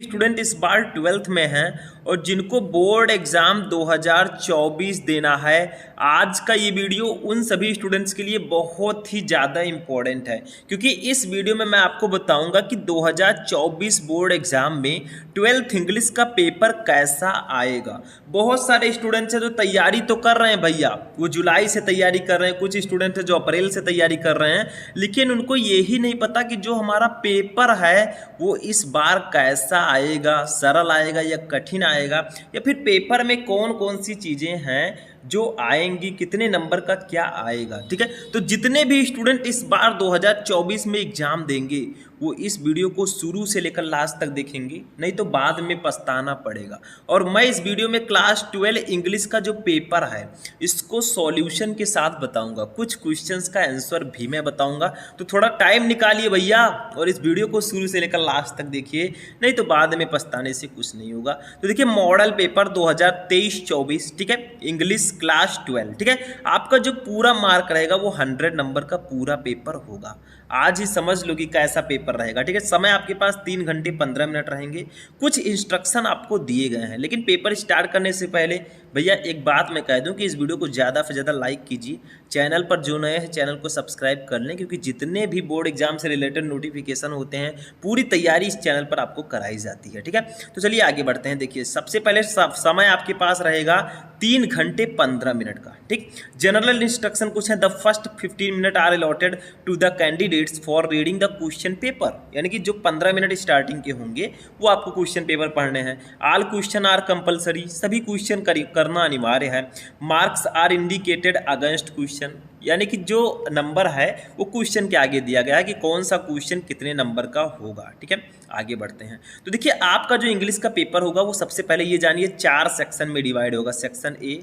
Student इस बार 12th में हैं और जिनको बोर्ड एग्जाम 2024 देना है, आज का ये वीडियो उन सभी स्टूडेंट्स के लिए बहुत ही ज़्यादा इम्पोर्टेंट है क्योंकि इस वीडियो में मैं आपको बताऊंगा कि 2024 बोर्ड एग्जाम में 12th इंग्लिश का पेपर कैसा आएगा। बहुत सारे स्टूडेंट्स हैं जो तैयारी तो कर रहे हैं भैया, वो जुलाई से तैयारी कर रहे हैं, कुछ स्टूडेंट हैं जो अप्रैल से तैयारी कर रहे हैं, लेकिन उनको यही नहीं पता कि जो हमारा पेपर है वो इस बार कैसा आएगा, सरल आएगा या कठिन आएगा, या फिर पेपर में कौन कौन सी चीज़ें हैं जो आएंगी, कितने नंबर का क्या आएगा। ठीक है, तो जितने भी स्टूडेंट इस बार 2024 में एग्जाम देंगे वो इस वीडियो को शुरू से लेकर लास्ट तक देखेंगे, नहीं तो बाद में पछताना पड़ेगा। और मैं इस वीडियो में क्लास 12 इंग्लिश का जो पेपर है इसको सॉल्यूशन के साथ बताऊंगा, कुछ क्वेश्चंस का आंसर भी मैं बताऊंगा। तो थोड़ा टाइम निकालिए भैया और इस वीडियो को शुरू से लेकर लास्ट तक देखिए, नहीं तो बाद में पछताने से कुछ नहीं होगा। तो देखिए, मॉडल पेपर 2023-24, ठीक है, इंग्लिश क्लास 12, ठीक है, आपका जो पूरा मार्क रहेगा वो 100 नंबर का पूरा पेपर होगा। आज ही समझ लो कि कैसा पेपर रहेगा। ठीक है, समय आपके पास 3 घंटे 15 मिनट रहेंगे। कुछ इंस्ट्रक्शन आपको दिए गए हैं, लेकिन पेपर स्टार्ट करने से पहले भैया एक बात मैं कह दूं कि इस वीडियो को ज़्यादा से ज़्यादा लाइक कीजिए, चैनल पर जो नए हैं चैनल को सब्सक्राइब कर लें, क्योंकि जितने भी बोर्ड एग्जाम से रिलेटेड नोटिफिकेशन होते हैं पूरी तैयारी इस चैनल पर आपको कराई जाती है। ठीक है, तो चलिए आगे बढ़ते हैं। देखिए, सबसे पहले समय आपके पास रहेगा 3 घंटे 15 मिनट का। ठीक, जनरल इंस्ट्रक्शन कुछ है, the first 15 minute are allotted to the candidates for reading the question paper, यानी कि जो 15 मिनट स्टार्टिंग के होंगे वो आपको क्वेश्चन पेपर पढ़ने हैं। ऑल क्वेश्चन आर कंपलसरी, सभी क्वेश्चन करना अनिवार्य है। Marks are indicated against question, यानी कि जो नंबर है वो क्वेश्चन के आगे दिया गया है कि कौन सा क्वेश्चन कितने नंबर का होगा। ठीक है, आगे बढ़ते हैं। तो देखिए, आपका जो इंग्लिश का पेपर होगा वो सबसे पहले ये जानिए 4 सेक्शन में डिवाइड होगा, section A,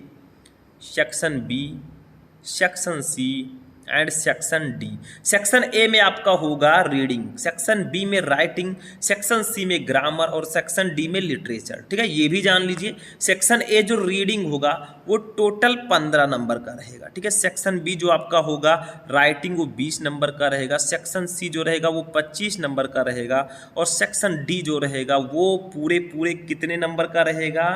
section B, section C and section D. Section A में आपका होगा रीडिंग, सेक्शन बी में राइटिंग, सेक्शन सी में ग्रामर और सेक्शन डी में लिटरेचर। ठीक है, ये भी जान लीजिए। सेक्शन ए जो रीडिंग होगा वो टोटल 15 नंबर का रहेगा। ठीक है, सेक्शन बी जो आपका होगा राइटिंग वो 20 नंबर का रहेगा, सेक्शन सी जो रहेगा वो 25 नंबर का रहेगा, और सेक्शन डी जो रहेगा वो पूरे कितने नंबर का रहेगा,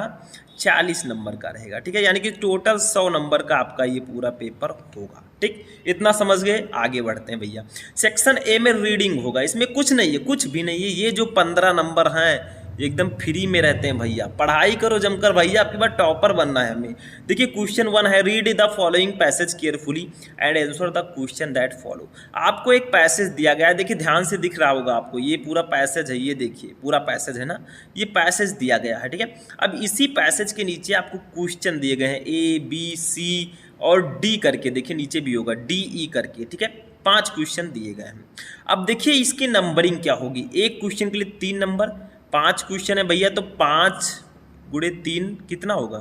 40 नंबर का रहेगा। ठीक है, यानी कि टोटल 100 नंबर का आपका ये पूरा पेपर होगा। ठीक, इतना समझ गए। आगे बढ़ते हैं भैया। सेक्शन ए में रीडिंग होगा, इसमें कुछ नहीं है, कुछ भी नहीं है। ये जो 15 नंबर हैं एकदम फ्री में रहते हैं भैया, पढ़ाई करो जमकर भैया, आपके बाद टॉपर बनना है हमें। देखिए, क्वेश्चन 1 है, read the following passage carefully and answer the question that follow. आपको एक पैसेज दिया गया है, देखिए ध्यान से दिख रहा होगा आपको, ये पूरा पैसेज है, ये देखिए पूरा पैसेज है ना, ये पैसेज दिया गया है। ठीक है, अब इसी पैसेज के नीचे आपको क्वेश्चन दिए गए हैं ए बी सी और डी करके, देखिए नीचे भी होगा डी ई करके। ठीक है, 5 क्वेश्चन दिए गए हैं। अब देखिए इसकी नंबरिंग क्या होगी, एक क्वेश्चन के लिए 3 नंबर, 5 क्वेश्चन है भैया, तो 5 गुणे 3 कितना होगा,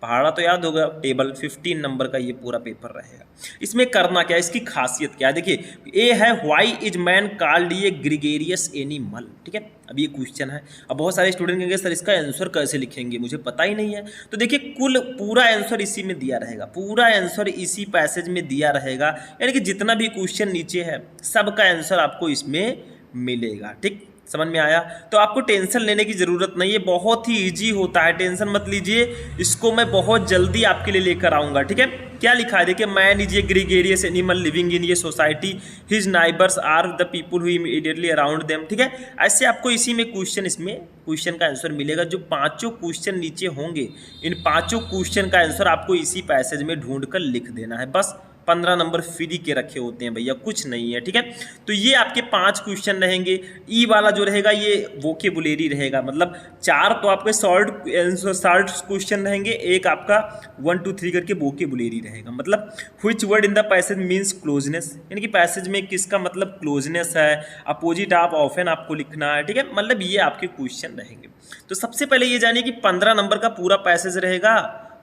पहाड़ा तो याद होगा टेबल, 15 नंबर का ये पूरा पेपर रहेगा। इसमें करना क्या है, इसकी खासियत क्या है, देखिए ए है, why is man called a gregarious animal. ठीक है, अब ये क्वेश्चन है। अब बहुत सारे स्टूडेंट कहेंगे सर इसका आंसर कैसे लिखेंगे, मुझे पता ही नहीं है। तो देखिए, कुल पूरा आंसर इसी में दिया रहेगा, पूरा आंसर इसी पैसेज में दिया रहेगा, यानी कि जितना भी क्वेश्चन नीचे है सबका आंसर आपको इसमें मिलेगा। ठीक, समझ में आया। तो आपको टेंशन लेने की ज़रूरत नहीं है, बहुत ही इजी होता है, टेंशन मत लीजिए, इसको मैं बहुत जल्दी आपके लिए लेकर आऊँगा। ठीक है, क्या लिखा है देखिए, man is a gregarious animal living in ये society, his neighbours are the people who immediately around them. ठीक है, ऐसे आपको इसी में क्वेश्चन का आंसर मिलेगा। जो 5 क्वेश्चन नीचे होंगे, इन 5 क्वेश्चन का आंसर आपको इसी पैसेज में ढूंढ कर लिख देना है, बस 15 नंबर फ्री के रखे होते हैं भैया, कुछ नहीं है। ठीक है, तो ये आपके 5 क्वेश्चन रहेंगे। ई वाला जो रहेगा ये वोकेबुलरी रहेगा, मतलब 4 तो आपके शॉर्ट क्वेश्चन रहेंगे, एक आपका 1 2 3 करके वोकेबुलरी रहेगा। मतलब which word in the passage means closeness, यानी कि पैसेज में किसका मतलब क्लोजनेस है, अपोजिट आप ऑफन आपको लिखना है। ठीक है, मतलब ये आपके क्वेश्चन रहेंगे। तो सबसे पहले ये जानिए कि 15 नंबर का पूरा पैसेज रहेगा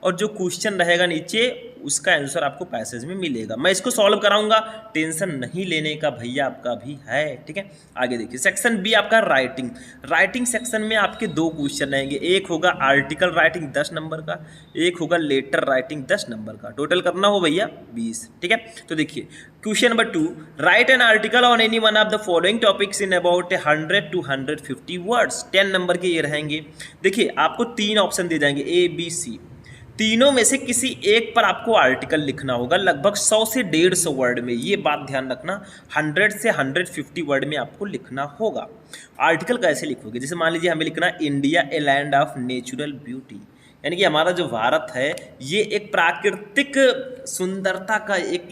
और जो क्वेश्चन रहेगा नीचे उसका आंसर आपको पैसेज में मिलेगा। मैं इसको सॉल्व कराऊंगा, टेंशन नहीं लेने का भैया, आपका भी है। ठीक है, आगे देखिए सेक्शन बी आपका राइटिंग। राइटिंग सेक्शन में आपके 2 क्वेश्चन रहेंगे, एक होगा आर्टिकल राइटिंग 10 नंबर का, एक होगा लेटर राइटिंग 10 नंबर का। टोटल करना हो भैया 20। ठीक है, तो देखिए question number 2, right an article on any one of the following topics in about 100 to 150 words. 10 number के ये रहेंगे। देखिए आपको 3 ऑप्शन दिए जाएंगे A B C, तीनों में से किसी एक पर आपको आर्टिकल लिखना होगा लगभग 100 से 150 वर्ड में। ये बात ध्यान रखना, 100 से 150 वर्ड में आपको लिखना होगा। आर्टिकल कैसे लिखोगे, जैसे मान लीजिए हमें लिखना India a land of natural beauty, यानी कि हमारा जो भारत है ये एक प्राकृतिक सुंदरता का एक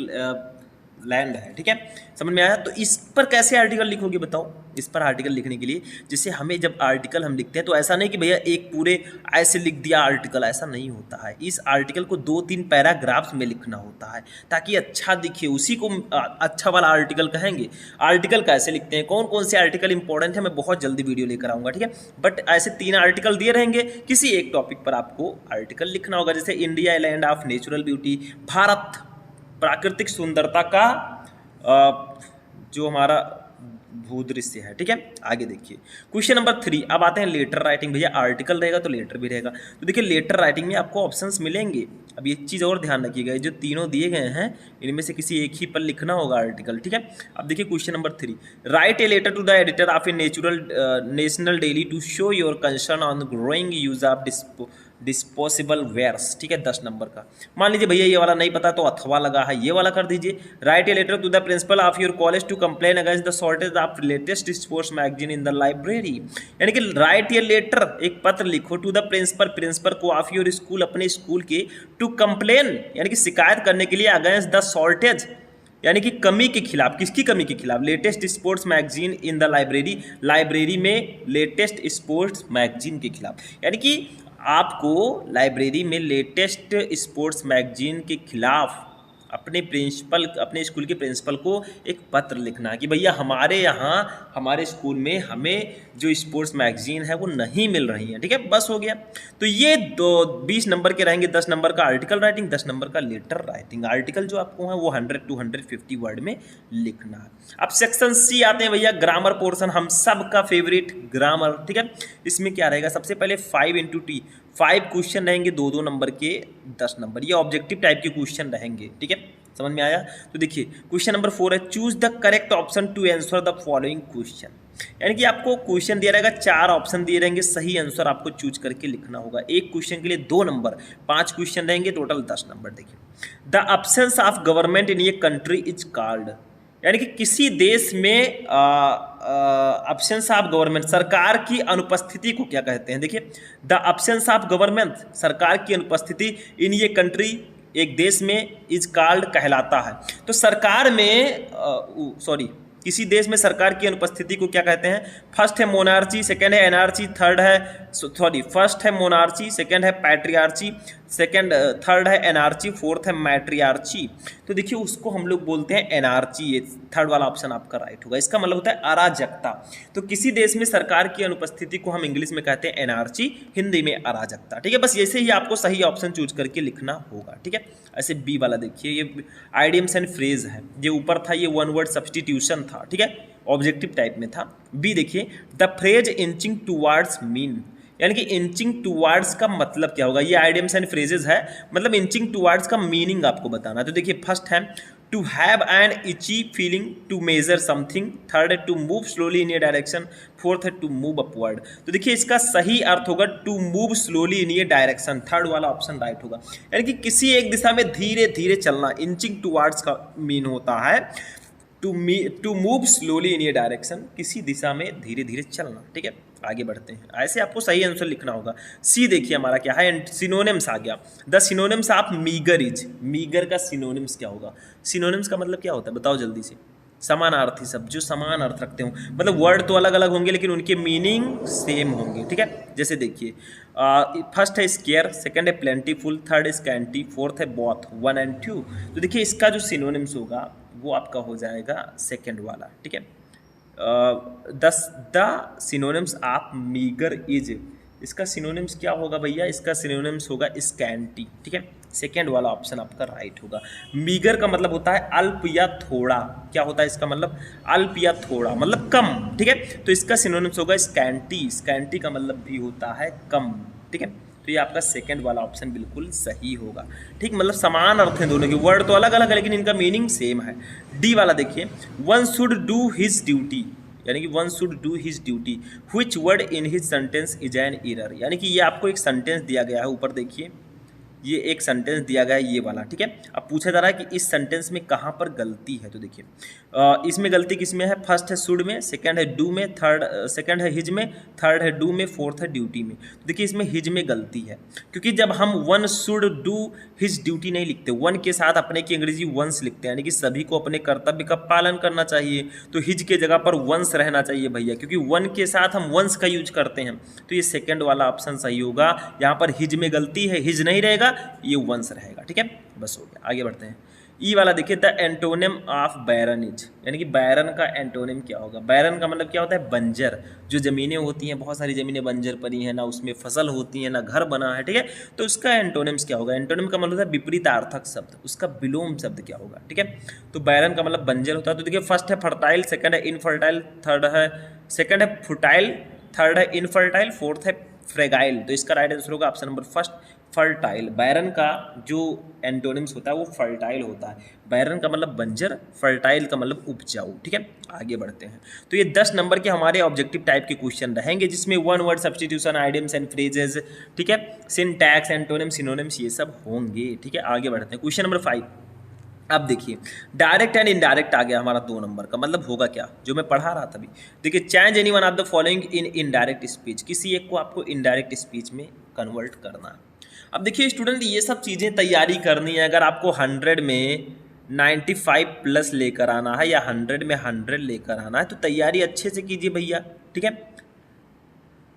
लैंड है। ठीक है, समझ में आया। तो इस पर कैसे आर्टिकल लिखोगे बताओ। इस पर आर्टिकल लिखने के लिए जैसे हमें जब आर्टिकल हम लिखते हैं तो ऐसा नहीं कि भैया एक पूरे ऐसे लिख दिया आर्टिकल, ऐसा नहीं होता है। इस आर्टिकल को 2-3 पैराग्राफ्स में लिखना होता है ताकि अच्छा दिखे, उसी को अच्छा वाला आर्टिकल कहेंगे। आर्टिकल कैसे लिखते हैं, कौन कौन से आर्टिकल इंपॉर्टेंट है, मैं बहुत जल्दी वीडियो लेकर आऊँगा। ठीक है, बट ऐसे 3 आर्टिकल दिए रहेंगे, किसी एक टॉपिक पर आपको आर्टिकल लिखना होगा। जैसे India land of natural beauty, Bharat प्राकृतिक सुंदरता का जो हमारा भूदृश्य है। ठीक है, आगे देखिए क्वेश्चन नंबर 3। अब आते हैं लेटर राइटिंग। भैया आर्टिकल रहेगा तो लेटर भी रहेगा। तो देखिए लेटर राइटिंग में आपको ऑप्शंस मिलेंगे। अब एक चीज़ और ध्यान रखिएगा, जो तीनों दिए गए हैं इनमें से किसी एक ही पर लिखना होगा आर्टिकल। ठीक है, अब देखिए question number 3, write a letter to the editor of a national daily to show your concern on growing use of disposable wares. ठीक है, 10 नंबर का। मान लीजिए भैया ये वाला नहीं पता तो अथवा लगा है, ये वाला कर दीजिए। Write a letter to the principal of your college to complain against the shortage of latest sports magazine in the library. यानी कि राइट ए लेटर, एक पत्र लिखो टू द प्रिंसिपल को ऑफ योर स्कूल, अपने स्कूल के, to complain यानी कि शिकायत करने के लिए अगेंस्ट द शॉर्टेज यानी कि कमी के खिलाफ। किसकी कमी के खिलाफ, latest sports magazine in the library, library में लेटेस्ट स्पोर्ट्स मैगजीन के खिलाफ। यानी कि आपको लाइब्रेरी में लेटेस्ट स्पोर्ट्स मैगजीन के खिलाफ अपने प्रिंसिपल, अपने स्कूल के प्रिंसिपल को एक पत्र लिखना है कि भैया हमारे यहाँ हमारे स्कूल में हमें जो स्पोर्ट्स मैगजीन है वो नहीं मिल रही है। ठीक है, बस हो गया। तो ये 20 नंबर के रहेंगे, 10 नंबर का आर्टिकल राइटिंग, 10 नंबर का लेटर राइटिंग। आर्टिकल जो आपको है वो 100 to 150 वर्ड में लिखना है। अब सेक्शन सी आते हैं भैया, ग्रामर पोर्शन, हम सब का फेवरेट ग्रामर। ठीक है, इसमें क्या रहेगा, सबसे पहले 5 × 5 क्वेश्चन रहेंगे, 2-2 नंबर के 10 नंबर, ये ऑब्जेक्टिव टाइप के क्वेश्चन रहेंगे। ठीक है, समझ में आया। तो देखिए क्वेश्चन नंबर 4 है, choose the correct option to answer the following question. यानी कि आपको क्वेश्चन दिया रहेगा, 4 ऑप्शन दिए रहेंगे, सही आंसर आपको चूज करके लिखना होगा। एक क्वेश्चन के लिए 2 नंबर, 5 क्वेश्चन रहेंगे, टोटल 10 नंबर। देखिए the absence of government in a country is called, यानी कि किसी देश में अब्सेंस ऑफ गवर्नमेंट, सरकार की अनुपस्थिति को क्या कहते हैं। देखिए द अब्सेंस ऑफ गवर्नमेंट, सरकार की अनुपस्थिति, इन ये कंट्री, एक देश में, इज कॉल्ड कहलाता है। तो सरकार में किसी देश में सरकार की अनुपस्थिति को क्या कहते हैं। फर्स्ट है मोनार्ची, सेकंड है एनार्ची, फर्स्ट है मोनार्ची, सेकंड है पैट्रियार्ची, थर्ड है एनार्ची, फोर्थ है मैट्रियार्ची। तो देखिए उसको हम लोग बोलते हैं एनार्ची। ये थर्ड वाला ऑप्शन आपका राइट होगा। इसका मतलब होता है अराजकता। तो किसी देश में सरकार की अनुपस्थिति को हम इंग्लिश में कहते हैं एनार्ची, हिंदी में अराजकता। ठीक है, बस ऐसे ही आपको सही ऑप्शन चूज करके लिखना होगा। ठीक है, ऐसे बी वाला देखिए, ये आइडियम्स एंड फ्रेज है, ये ऊपर था ये वन वर्ड सब्सटीट्यूशन था। ठीक है, ऑब्जेक्टिव टाइप में था। बी देखिए, the phrase inching towards mean, यानी कि इंचिंग टूवर्ड्स का मतलब क्या होगा। ये आइडियम्स एंड फ्रेजेस है, मतलब इंचिंग टूवर्ड्स का मीनिंग आपको बताना। तो देखिए फर्स्ट है to have an itchy feeling, to measure something, third है to move slowly in a direction, fourth है टू मूव अपवर्ड। तो देखिए इसका सही अर्थ होगा to move slowly in a direction, third वाला ऑप्शन राइट होगा। यानी कि किसी एक दिशा में धीरे धीरे चलना, इंचिंग टूवर्ड्स का मीन होता है to move slowly in a direction, किसी दिशा में धीरे धीरे चलना। ठीक है, आगे बढ़ते हैं। ऐसे आपको सही आंसर लिखना होगा। सी देखिए हमारा क्या है, सिनोनिम्स आ गया। The synonyms of meagre is, meagre का सिनोनिम्स क्या होगा। सिनोनिम्स का मतलब क्या होता है बताओ जल्दी से। समानार्थी शब्द, जो समान अर्थ रखते हो, मतलब वर्ड तो अलग अलग होंगे लेकिन उनके मीनिंग सेम होंगे। ठीक है, जैसे देखिए फर्स्ट है स्केयर, सेकंड है प्लेंटीफुल, थर्ड है स्कैंटी, फोर्थ है बॉथ, 1 and 2। तो देखिए इसका जो सिनोनिम्स होगा वो आपका हो जाएगा सेकंड वाला। ठीक है, the synonyms of meagre is, इसका सिनोनिम्स क्या होगा भैया, इसका सिनोनिम्स होगा स्कैंटी, ठीक है। सेकेंड वाला ऑप्शन आपका राइट होगा। मीगर का मतलब होता है अल्प या थोड़ा, क्या होता है इसका मतलब, अल्प या थोड़ा मतलब कम, ठीक है। तो इसका सिनोनिम्स होगा स्कैंटी, स्कैंटी का मतलब भी होता है कम, ठीक है। तो ये आपका सेकंड वाला ऑप्शन बिल्कुल सही होगा, ठीक। मतलब समान अर्थ हैं दोनों के, वर्ड तो अलग अलग है लेकिन इनका मीनिंग सेम है। डी वाला देखिए, one should do his duty, यानी कि one should do his duty, which word in his sentence is an error, यानी कि ये आपको एक सेंटेंस दिया गया है, ऊपर देखिए ये एक सेंटेंस दिया गया है ये वाला, ठीक है। अब पूछा जा रहा है कि इस सेंटेंस में कहाँ पर गलती है, तो देखिए इसमें गलती किस में है, फर्स्ट है शुड में, सेकंड है डू में, थर्ड सेकंड है हिज में, थर्ड है डू में, फोर्थ है ड्यूटी में। तो देखिए इसमें हिज में गलती है, क्योंकि जब हम one should do his duty नहीं लिखते, वन के साथ अपने की अंग्रेजी वंस लिखते हैं, यानी कि सभी को अपने कर्तव्य का पालन करना चाहिए, तो हिज के जगह पर वंस रहना चाहिए भैया, क्योंकि वन के साथ हम वंस का यूज करते हैं। तो ये सेकंड वाला ऑप्शन सही होगा, यहाँ पर हिज में गलती है, हिज नहीं रहेगा, ये वंस रहेगा, ठीक है। बस हो गया, आगे बढ़ते हैं। ई वाला देखिए, the antonym of barren is, यानी कि बैरन का एंटोनिम क्या होगा। बैरन का मतलब क्या होता है, बंजर। जो ज़मीनें होती हैं, बहुत सारी ज़मीनें बंजर पड़ी हैं, ना उसमें फसल होती है, ना घर बना है, ठीक है। तो उसका एंटोनिम्स क्या होगा, एंटोनिम का मतलब होता है विपरीतार्थक शब्द, उसका विलोम शब्द क्या होगा, ठीक है। तो बैरन का मतलब बंजर होता है। तो देखिए फर्स्ट है फर्टाइल, सेकंड है इनफर्टाइल, थर्ड है सेकंड है फुटाइल, थर्ड है इनफर्टाइल, फोर्थ है फ्रेगाइल। तो इसका राइट आंसर होगा ऑप्शन नंबर फर्स्ट, फर्टाइल। बैरन का जो एंटोनिम्स होता है वो फर्टाइल होता है। बैरन का मतलब बंजर, फर्टाइल का मतलब उपजाऊ, ठीक है। आगे बढ़ते हैं। तो ये 10 नंबर के हमारे ऑब्जेक्टिव टाइप के क्वेश्चन रहेंगे, जिसमें one word substitution, idioms and phrases, ठीक है, सिंटैक्स, एंटोनिम, सिनोनिम्स, ये सब होंगे, ठीक है। आगे बढ़ते हैं। Question number 5। अब देखिए डायरेक्ट एंड इनडायरेक्ट आ गया हमारा 2 नंबर का, मतलब होगा क्या, जो मैं पढ़ा रहा था अभी। देखिए change any one of the following in indirect speech, किसी एक को आपको इनडायरेक्ट स्पीच में कन्वर्ट करना। अब देखिए स्टूडेंट, ये सब चीज़ें तैयारी करनी है। अगर आपको 100 में 95 प्लस लेकर आना है या 100 में 100 लेकर आना है, तो तैयारी अच्छे से कीजिए भैया, ठीक है।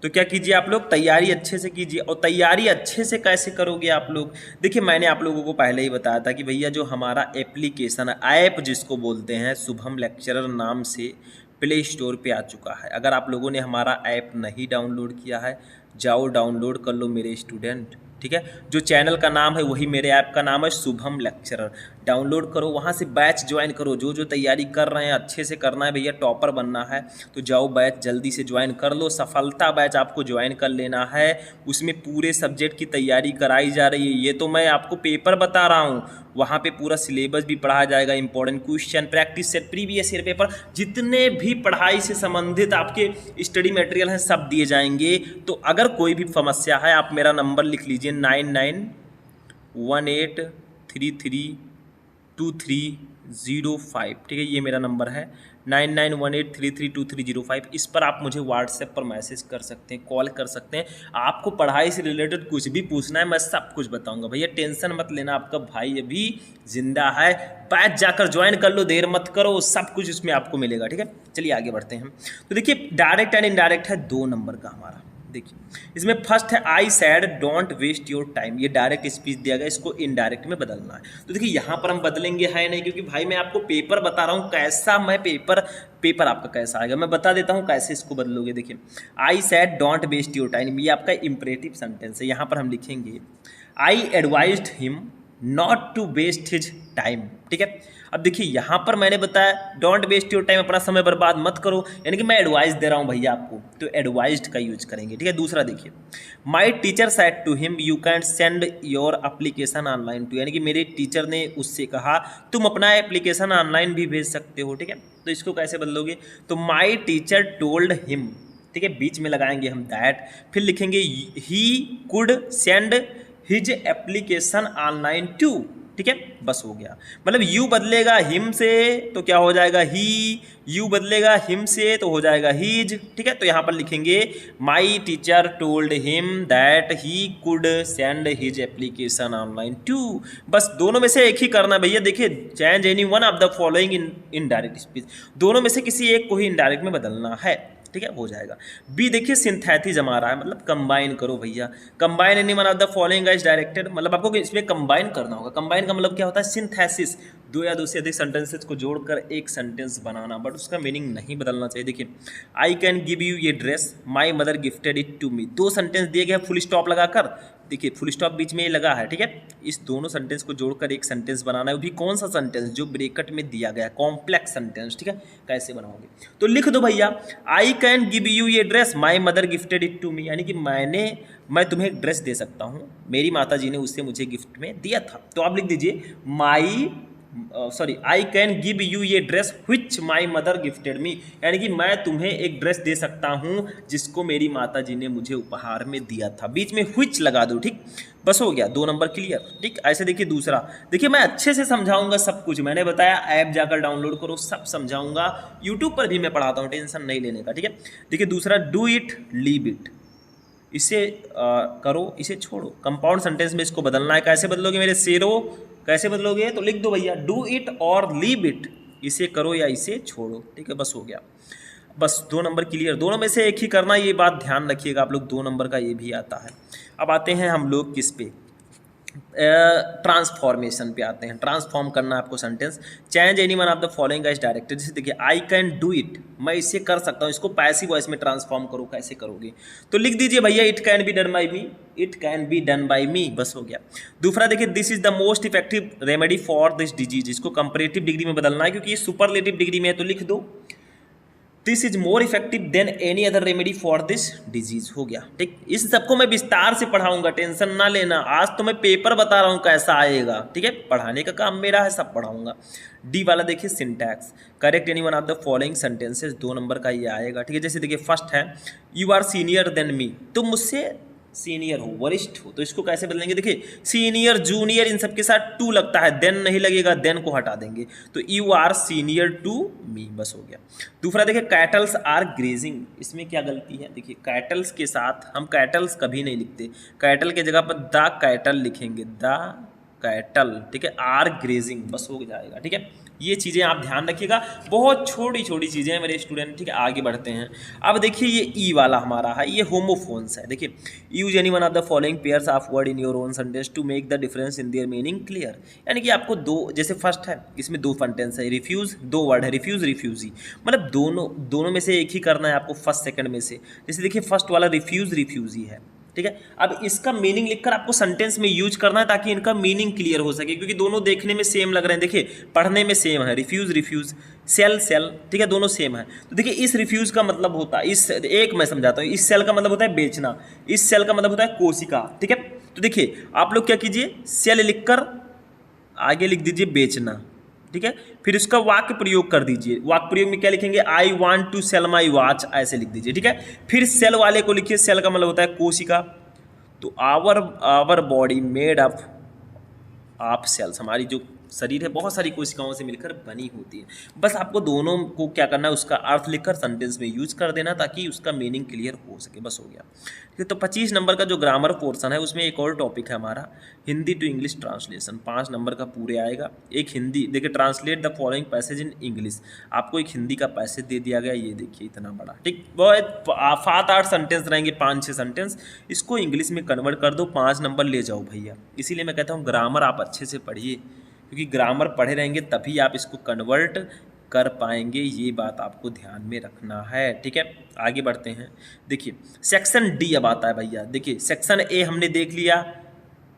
तो क्या कीजिए आप लोग, तैयारी अच्छे से कीजिए। और तैयारी अच्छे से कैसे करोगे आप लोग, देखिए मैंने आप लोगों को पहले ही बताया था कि भैया जो हमारा एप्लीकेशन ऐप जिसको बोलते हैं, शुभम लेक्चरर नाम से प्ले स्टोर पे आ चुका है। अगर आप लोगों ने हमारा ऐप नहीं डाउनलोड किया है, जाओ डाउनलोड कर लो मेरे स्टूडेंट, ठीक है। जो चैनल का नाम है वही मेरे ऐप का नाम है, शुभम लेक्चरर। डाउनलोड करो, वहाँ से बैच ज्वाइन करो। जो जो तैयारी कर रहे हैं अच्छे से करना है भैया, टॉपर बनना है तो जाओ बैच जल्दी से ज्वाइन कर लो। सफलता बैच आपको ज्वाइन कर लेना है, उसमें पूरे सब्जेक्ट की तैयारी कराई जा रही है। ये तो मैं आपको पेपर बता रहा हूँ, वहाँ पे पूरा सिलेबस भी पढ़ाया जाएगा, important question, practice set, previous year paper, जितने भी पढ़ाई से संबंधित आपके स्टडी मटेरियल हैं सब दिए जाएंगे। तो अगर कोई भी समस्या है आप मेरा नंबर लिख लीजिए 9918332305, ठीक है। ये मेरा नंबर है 9918332305। इस पर आप मुझे व्हाट्सएप पर मैसेज कर सकते हैं, कॉल कर सकते हैं। आपको पढ़ाई से रिलेटेड कुछ भी पूछना है मैं सब कुछ बताऊंगा भैया, टेंशन मत लेना, आपका भाई अभी जिंदा है। बैच जाकर ज्वाइन कर लो, देर मत करो, सब कुछ इसमें आपको मिलेगा, ठीक है। चलिए आगे बढ़ते हैं। तो देखिए डायरेक्ट एंड इनडायरेक्ट है 2 नंबर का हमारा। देखिए इसमें फर्स्ट है I said don't waste your time, ये डायरेक्ट स्पीच दिया गया, इसको इनडायरेक्ट में बदलना है। तो देखिए यहाँ पर हम बदलेंगे है नहीं, क्योंकि भाई मैं आपको पेपर बता रहा हूँ कैसा, मैं पेपर आपका कैसा आएगा मैं बता देता हूँ कैसे इसको बदलोगे। देखिए I said don't waste your time, ये आपका इंपरेटिव सेंटेंस है। यहाँ पर हम लिखेंगे I advised him not to waste his time, ठीक है। अब देखिए यहाँ पर मैंने बताया डोंट वेस्ट योर टाइम, अपना समय बर्बाद मत करो, यानी कि मैं एडवाइस दे रहा हूँ भैया आपको, तो एडवाइज्ड का यूज करेंगे, ठीक है। दूसरा देखिए my teacher said to him you can send your application online too, यानी कि मेरे टीचर ने उससे कहा तुम अपना एप्लीकेशन ऑनलाइन भी भेज सकते हो, ठीक है। तो इसको कैसे बदलोगे, तो माई टीचर टोल्ड हिम, ठीक है, बीच में लगाएंगे हम दैट, फिर लिखेंगे he could send his application online too, ठीक है। बस हो गया, मतलब यू बदलेगा हिम से तो क्या हो जाएगा ही, यू बदलेगा हिम से तो हो जाएगा हीज, ठीक है। तो यहाँ पर लिखेंगे my teacher told him that he could send his application online too. बस दोनों में से एक ही करना भैया। देखिए change any one of the following in indirect speech, दोनों में से किसी एक को ही इनडायरेक्ट में बदलना है, ठीक है, हो जाएगा। बी देखिए सिंथेसिस हमारा है, मतलब कंबाइन करो भैया। Combine any one of the following is directed, मतलब आपको इसमें कंबाइन करना होगा। कंबाइन का मतलब क्या होता है, सिंथेसिस, दो या दो से अधिक सेंटेंसेस को जोड़कर एक सेंटेंस बनाना, बट उसका मीनिंग नहीं बदलना चाहिए। देखिए, आई कैन गिव यू ये dress, my mother gifted it to me. दो सेंटेंस दिए गए फुल स्टॉप लगाकर, देखिए फुल स्टॉप बीच में ये लगा है, ठीक है। इस दोनों सेंटेंस को जोड़कर एक सेंटेंस बनाना है, वो भी कौन सा सेंटेंस, जो ब्रैकेट में दिया गया है, कॉम्प्लेक्स सेंटेंस, ठीक है। कैसे बनाओगे, तो लिख दो भैया, आई कैन गिव यू ये dress, my mother gifted it to me, यानी कि मैं तुम्हें एक ड्रेस दे सकता हूँ, मेरी माता जी ने उसे मुझे गिफ्ट में दिया था। तो आप लिख दीजिए आई कैन गिव यू ये dress which my mother gifted me, यानी कि मैं तुम्हें एक ड्रेस दे सकता हूँ जिसको मेरी माता जी ने मुझे उपहार में दिया था। बीच में विच लगा दो, ठीक, बस हो गया, 2 नंबर क्लियर, ठीक। ऐसे देखिए दूसरा, देखिए मैं अच्छे से समझाऊंगा सब कुछ, मैंने बताया ऐप जाकर डाउनलोड करो, सब समझाऊंगा, यूट्यूब पर भी मैं पढ़ाता हूँ, टेंशन नहीं लेने का, ठीक है। देखिए दूसरा, डू इट लीव इट, इसे करो इसे छोड़ो। कंपाउंड सेंटेंस में इसको बदलना है, कैसे बदलोगे मेरे शेरों, कैसे बदलोगे, तो लिख दो भैया, डू इट और लीव इट, इसे करो या इसे छोड़ो, ठीक है, बस हो गया, बस 2 नंबर क्लियर। दोनों में से एक ही करना, ये बात ध्यान रखिएगा आप लोग, 2 नंबर का ये भी आता है। अब आते हैं हम लोग किस पे, ट्रांसफॉर्मेशन पे आते हैं। ट्रांसफॉर्म करना है आपको sentence, change any one of the following guys directed. जैसे देखिए, आई कैन डू इट, मैं इसे कर सकता हूँ, इसको पैसिव वॉइस में ट्रांसफॉर्म करो, कैसे करोगे, तो लिख दीजिए भैया, it can be done by me, it can be done by me, बस हो गया। दूसरा देखिए, this is the most effective remedy for this disease, इसको कंपैरेटिव डिग्री में बदलना है, क्योंकि ये सुपरलेटिव डिग्री में है, तो लिख दो, this is more effective than any other remedy for this disease, हो गया, ठीक। इस सबको मैं विस्तार से पढ़ाऊंगा, टेंशन ना लेना, आज तो मैं पेपर बता रहा हूँ कैसा आएगा, ठीक है, पढ़ाने का काम मेरा है, सब पढ़ाऊंगा। डी वाला देखिए, syntax, correct any one of the following sentences, 2 number का ये आएगा, ठीक है। जैसे देखिए फर्स्ट है, you are senior than me, तुम मुझसे सीनियर हो, वरिष्ठ हो, तो इसको कैसे बदलेंगे, देखिए सीनियर जूनियर इन सबके साथ टू लगता है, देन नहीं लगेगा, देन को हटा देंगे, तो you are senior to me, बस हो गया। दूसरा देखिए, कैटल्स आर ग्रेजिंग, इसमें क्या गलती है, देखिए कैटल्स के साथ हम कैटल्स कभी नहीं लिखते, कैटल के जगह पर द कैटल लिखेंगे, द कैटल, ठीक है, आर ग्रेजिंग, बस हो जाएगा, ठीक है। ये चीज़ें आप ध्यान रखिएगा, बहुत छोटी छोटी चीज़ें हैं मेरे स्टूडेंट, ठीक है। आगे बढ़ते हैं, अब देखिए ये ई वाला हमारा है, ये होमोफोन्स है। देखिए, use any one of the following pairs of word in your own sentence to make the difference in their meaning clear, यानी कि आपको दो, जैसे फर्स्ट है इसमें 2 सेंटेंस है, रिफ्यूज़ 2 वर्ड है, रिफ्यूज़ रिफ्यूज़ी, मतलब दोनों में से एक ही करना है आपको, फर्स्ट सेकंड में से। जैसे देखिए फर्स्ट वाला रिफ्यूज़ रिफ्यूज़ी है, ठीक है। अब इसका मीनिंग लिखकर आपको सेंटेंस में यूज करना है, ताकि इनका मीनिंग क्लियर हो सके, क्योंकि दोनों देखने में सेम लग रहे हैं, देखिए पढ़ने में सेम है, रिफ्यूज रिफ्यूज, सेल सेल, ठीक है, दोनों सेम है। तो देखिए इस रिफ्यूज का मतलब होता है, इस एक मैं समझाता हूँ, इस सेल का मतलब होता है बेचना, इस सेल का मतलब होता है कोशिका, ठीक है। तो देखिए आप लोग क्या कीजिए, सेल लिखकर आगे लिख दीजिए बेचना, ठीक है, फिर उसका वाक्य प्रयोग कर दीजिए, वाक्य प्रयोग में क्या लिखेंगे, I want to sell my watch, ऐसे लिख दीजिए, ठीक है। फिर सेल वाले को लिखिए, सेल का मतलब होता है कोशिका, तो our body made of cells, हमारी जो शरीर है बहुत सारी कोशिकाओं से मिलकर बनी होती है। बस आपको दोनों को क्या करना है, उसका अर्थ लिखकर सेंटेंस में यूज कर देना, ताकि उसका मीनिंग क्लियर हो सके, बस हो गया, ठीक है। तो 25 नंबर का जो ग्रामर पोर्शन है, उसमें एक और टॉपिक है हमारा, Hindi to English translation, 5 number का पूरे आएगा। एक हिंदी देखिए, translate the following passage in English, आपको एक हिंदी का पैसेज दे दिया गया, ये देखिए इतना बड़ा, ठीक, बहुत 7-8 सेंटेंस रहेंगे, 5-6 सेंटेंस, इसको इंग्लिश में कन्वर्ट कर दो, 5 नंबर ले जाओ भैया। इसीलिए मैं कहता हूँ ग्रामर आप अच्छे से पढ़िए, क्योंकि ग्रामर पढ़े रहेंगे तभी आप इसको कन्वर्ट कर पाएंगे, ये बात आपको ध्यान में रखना है, ठीक है। आगे बढ़ते हैं, देखिए सेक्शन डी अब आता है भैया। देखिए सेक्शन ए हमने देख लिया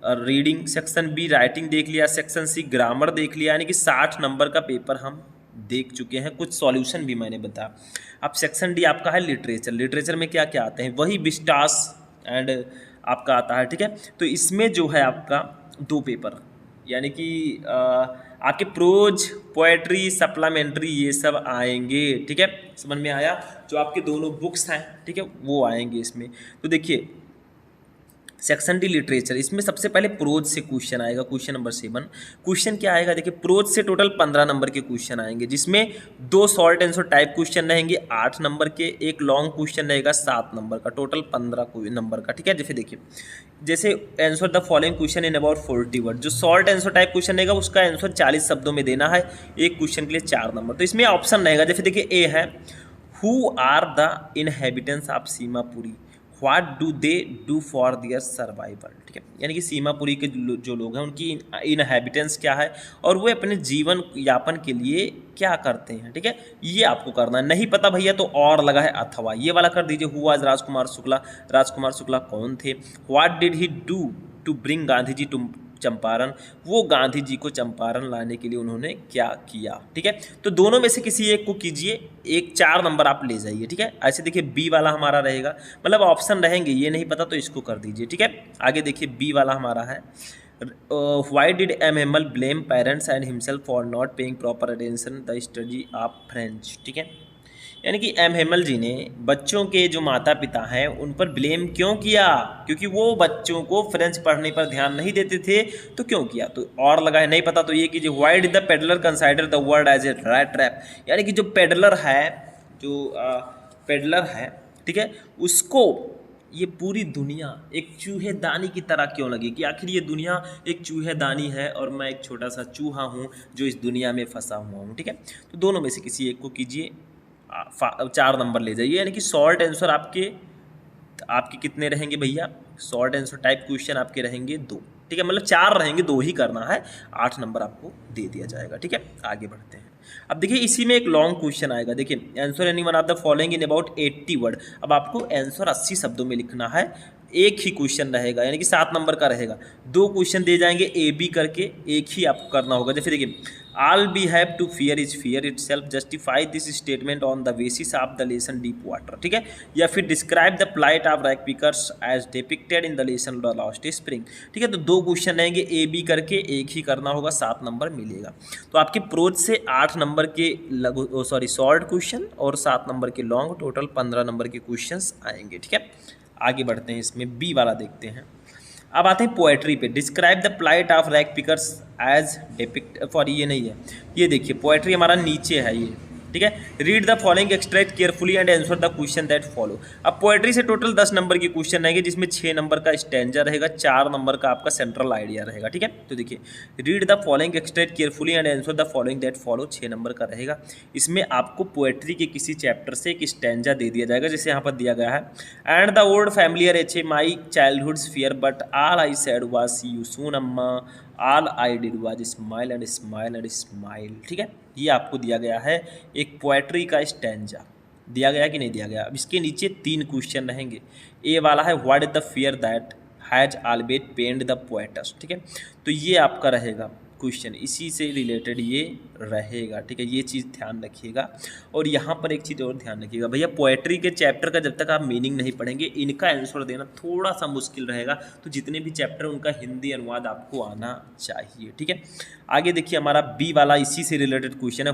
रीडिंग, सेक्शन बी राइटिंग देख लिया, सेक्शन सी ग्रामर देख लिया, यानी कि 60 नंबर का पेपर हम देख चुके हैं, कुछ सॉल्यूशन भी मैंने बताया। अब सेक्शन डी आपका है लिटरेचर, लिटरेचर में क्या क्या आते हैं, वही विस्टास एंड आपका आता है, ठीक है। तो इसमें जो है आपका 2 पेपर, यानी कि आपके प्रोज, पोएट्री, सप्लीमेंट्री, ये सब आएंगे, ठीक है, समझ में आया। जो आपके दोनों बुक्स हैं, ठीक है, वो आएंगे इसमें। तो देखिए सेक्शन डी लिटरेचर, इसमें सबसे पहले प्रोज से क्वेश्चन आएगा, क्वेश्चन नंबर 7। क्वेश्चन क्या आएगा, देखिए प्रोज से टोटल 15 नंबर के क्वेश्चन आएंगे, जिसमें 2 शॉर्ट आंसर टाइप क्वेश्चन रहेंगे 8 नंबर के, एक लॉन्ग क्वेश्चन रहेगा 7 नंबर का, टोटल 15 नंबर का, ठीक है। जैसे answer the following question in about 40 word, जो शॉर्ट आंसर टाइप क्वेश्चन रहेगा उसका आंसर 40 शब्दों में देना है, एक क्वेश्चन के लिए 4 नंबर। तो इसमें ऑप्शन रहेगा, जैसे देखिए ए है, who are the inhabitants of Seemapuri, what do they do for their survival, ठीक है, यानी कि सीमापुरी के जो लोग हैं उनकी इनहेबिटेंस क्या है और वो अपने जीवन यापन के लिए क्या करते हैं, ठीक है, ये आपको करना है। नहीं पता भैया तो और लगा है अथवा, ये वाला कर दीजिए। हु वाज राजकुमार शुक्ला, राजकुमार शुक्ला कौन थे। What did he do to bring Gandhi ji to Champaran, वो गांधी जी को चंपारण लाने के लिए उन्होंने क्या किया, ठीक है। तो दोनों में से किसी एक को कीजिए, एक 4 नंबर आप ले जाइए, ठीक है। ऐसे देखिए बी वाला हमारा रहेगा, मतलब ऑप्शन रहेंगे, ये नहीं पता तो इसको कर दीजिए, ठीक है। आगे देखिए बी वाला हमारा है, why did M Hamel blame parents and himself for not paying proper attention the study of French, ठीक है, यानी कि एम हेमल जी ने बच्चों के जो माता पिता हैं उन पर ब्लेम क्यों किया, क्योंकि वो बच्चों को फ्रेंच पढ़ने पर ध्यान नहीं देते थे, तो क्यों किया, तो और लगा है, नहीं पता तो ये कीजिए। Why did the peddler consider the word as a rat trap, यानी कि जो पेडलर है, जो पेडलर है, ठीक है, उसको ये पूरी दुनिया एक चूहेदानी की तरह क्यों लगी, कि आखिर ये दुनिया एक चूहेदानी है और मैं एक छोटा सा चूहा हूँ जो इस दुनिया में फंसा हुआ हूँ, ठीक है। तो दोनों में से किसी एक को कीजिए, 4 नंबर ले जाइए, यानी कि शॉर्ट आंसर आपके कितने रहेंगे भैया, शॉर्ट आंसर टाइप क्वेश्चन आपके रहेंगे 2, ठीक है, मतलब 4 रहेंगे, 2 ही करना है, 8 नंबर आपको दे दिया जाएगा, ठीक है। आगे बढ़ते हैं। अब देखिए इसी में एक लॉन्ग क्वेश्चन आएगा, देखिए answer any one of the following in about 80 word. अब आपको आंसर 80 शब्दों में लिखना है, एक ही क्वेश्चन रहेगा, यानी कि 7 नंबर का रहेगा, 2 क्वेश्चन दे जाएंगे ए बी करके, एक ही आपको करना होगा। जैसे देखिए all we have to fear is fear itself, justify this statement on the basis of the lesson deep water, ठीक है, या फिर describe the plight of rag pickers as depicted in the lesson the lost spring, ठीक है। तो 2 question रहेंगे A B करके, एक ही करना होगा, 7 नंबर मिलेगा। तो आपके प्रोज से 8 नंबर के शॉर्ट क्वेश्चन और 7 नंबर के लॉन्ग, टोटल 15 नंबर के क्वेश्चन आएंगे, ठीक है। आगे बढ़ते हैं, इसमें बी वाला देखते हैं। अब आते हैं पोएट्री पे, describe the plight of rag pickers as depict for, ये नहीं है, ये देखिए पोएट्री हमारा नीचे है ये, ठीक है। Read the following extract carefully and answer the question that follow. अब पोएट्री से टोटल 10 नंबर के क्वेश्चन रहेंगे, जिसमें 6 नंबर का स्टैंजा रहेगा, 4 नंबर का आपका सेंट्रल आइडिया रहेगा, ठीक है। तो देखिए read the following extract carefully and answer the following that follow, 6 number का रहेगा। इसमें आपको पोएट्री के किसी चैप्टर से एक स्टैंजा दे दिया जाएगा, जैसे यहाँ पर दिया गया है, and the old familiar ache my childhood's fear but all I said was see you soon अम्मा, all I did was smile and smile and smile, ठीक है। ये आपको दिया गया है एक पोएट्री का स्टैंजा, दिया गया कि नहीं दिया गया। अब इसके नीचे 3 क्वेश्चन रहेंगे। ए वाला है what is the fear that has always pained the poet's, ठीक है। तो ये आपका रहेगा क्वेश्चन, इसी से रिलेटेड ये रहेगा, ठीक है, ये चीज़ ध्यान रखिएगा। और यहाँ पर एक चीज़ और ध्यान रखिएगा भैया, पोएट्री के चैप्टर का जब तक आप मीनिंग नहीं पढ़ेंगे, इनका आंसर देना थोड़ा सा मुश्किल रहेगा, तो जितने भी चैप्टर उनका हिंदी अनुवाद आपको आना चाहिए, ठीक है। आगे देखिए हमारा बी वाला इसी से रिलेटेड क्वेश्चन है,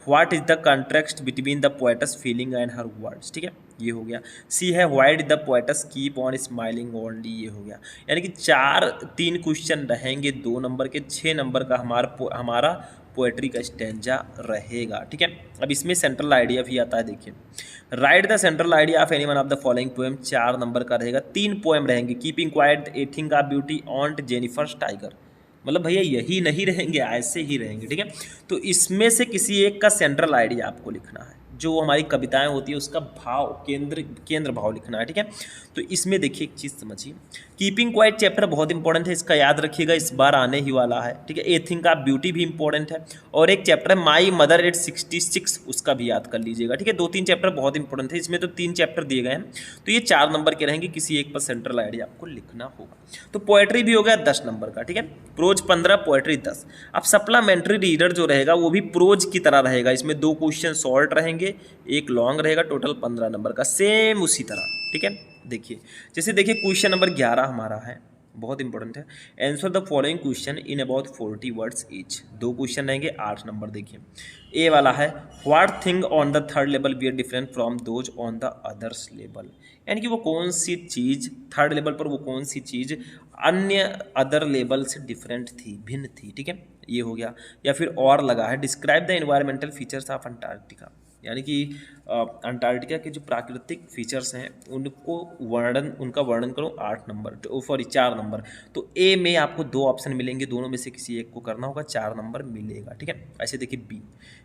what is the contrast between the poet's feeling and her words, ठीक है, ये हो गया। सी है why did the poet's keep on smiling only, ये हो गया। यानी कि 3 क्वेश्चन रहेंगे 2 नंबर के, 6 नंबर का हमारा पोएट्री का स्टैंजा रहेगा, ठीक है। अब इसमें सेंट्रल आइडिया भी आता है, देखिए right the central idea of any one of the following poem, 4 number का रहेगा। 3 पोएम रहेंगे, keeping quiet, a thing of beauty, ऑन्ट Jennifer's tiger, मतलब भैया यही नहीं रहेंगे, ऐसे ही रहेंगे, ठीक है। तो इसमें से किसी एक का सेंट्रल आइडिया आपको लिखना है, जो हमारी कविताएं होती है उसका भाव, केंद्र भाव लिखना है, ठीक है। तो इसमें देखिए एक चीज़ समझिए, कीपिंग क्वाइट चैप्टर बहुत इंपॉर्टेंट है, इसका याद रखिएगा, इस बार आने ही वाला है, ठीक है। ए थिंक ऑफ ब्यूटी भी इंपॉर्टेंट है, और एक चैप्टर है माई मदर एट 66, उसका भी याद कर लीजिएगा, ठीक है। 2-3 चैप्टर बहुत इंपॉर्टेंट है, इसमें तो 3 चैप्टर दिए गए हैं, तो ये 4 नंबर के रहेंगे, किसी एक पर सेंट्रल आइडिया आपको लिखना होगा। तो पोएट्री भी हो गया 10 नंबर का, ठीक है, प्रोज 15, पोएट्री 10। अब सप्लीमेंट्री रीडर जो रहेगा वो भी प्रोज की तरह रहेगा, इसमें 2 क्वेश्चन शॉर्ट रहेंगे, एक लॉन्ग रहेगा, टोटल 15 नंबर का, सेम उसी तरह, ठीक है। देखिए जैसे देखिए क्वेश्चन नंबर 11 हमारा है, बहुत इंपॉर्टेंट है, answer the following question in about 40 words each. 2 question रहेंगे, 8 नंबर। देखिए ए वाला है what thing on the third level we are different from those on the others level, यानी कि वो कौन सी चीज़ थर्ड लेवल पर, वो कौन सी चीज़ अन्य अदर लेवल से डिफरेंट थी, भिन्न थी, ठीक है, ये हो गया। या फिर और लगा है describe the environmental features of Antarctica, यानी कि अंटार्कटिका के जो प्राकृतिक फीचर्स हैं उनका वर्णन करो 8 नंबर, सॉरी 4 नंबर। तो ए में आपको 2 ऑप्शन मिलेंगे, दोनों में से किसी एक को करना होगा, 4 नंबर मिलेगा, ठीक है। ऐसे देखिए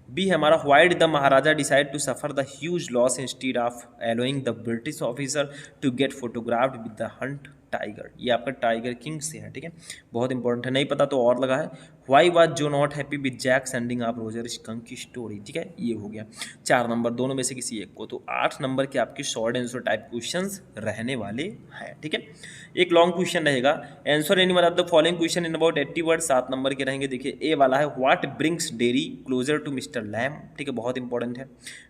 बी है हमारा, why did the maharaja decide to suffer the huge loss instead of allowing the British officer to get photographed with the hunt tiger. ये आपका टाइगर किंग से है, ठीक है, बहुत इंपॉर्टेंट है, नहीं पता तो और लगा है। Why was Jo not happy with Jack sending off Roger Skunk की स्टोरी, ठीक है, ये हो गया 4 नंबर, दोनों में से किसी एक को। तो 8 नंबर के आपके शॉर्ट आंसर टाइप क्वेश्चंस रहने वाले हैं, ठीक है। एक लॉन्ग क्वेश्चन रहेगा, answer any one of the following question in about 80 word, 7 number के रहेंगे। देखिए ए वाला है what brings Derry closer to mister Lamb, ठीक है, बहुत इंपॉर्टेंट है।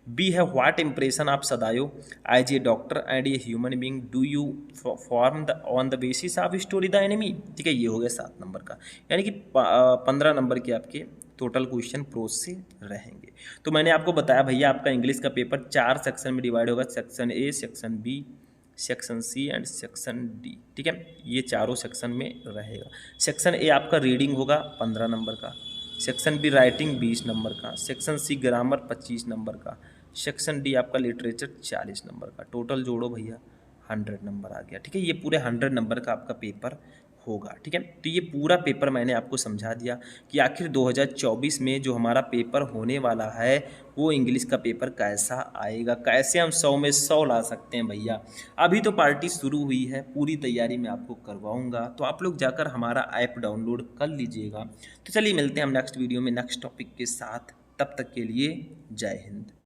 बी है what impression of Sadao as a doctor and a human being do you form the on the basis of story the enemy, ठीक है, ये हो गया 7 नंबर का। यानी कि 15 नंबर के आपके टोटल क्वेश्चन प्रोज से रहेंगे। तो मैंने आपको बताया भैया आपका इंग्लिश का पेपर 4 सेक्शन में डिवाइड होगा, section A, section B, section C and section D, ठीक है, ये चारों सेक्शन में रहेगा। सेक्शन ए आपका रीडिंग होगा 15 नंबर का, सेक्शन बी राइटिंग 20 नंबर का, सेक्शन सी ग्रामर 25 नंबर का, सेक्शन डी आपका लिटरेचर 40 नंबर का। टोटल जोड़ो भैया 100 नंबर आ गया, ठीक है, ये पूरे 100 नंबर का आपका पेपर होगा, ठीक है। तो ये पूरा पेपर मैंने आपको समझा दिया कि आखिर 2024 में जो हमारा पेपर होने वाला है वो इंग्लिश का पेपर कैसा आएगा, कैसे हम 100 में 100 ला सकते हैं भैया। अभी तो पार्टी शुरू हुई है, पूरी तैयारी मैं आपको करवाऊंगा, तो आप लोग जाकर हमारा ऐप डाउनलोड कर लीजिएगा। तो चलिए मिलते हैं हम नेक्स्ट वीडियो में नेक्स्ट टॉपिक के साथ, तब तक के लिए जय हिंद।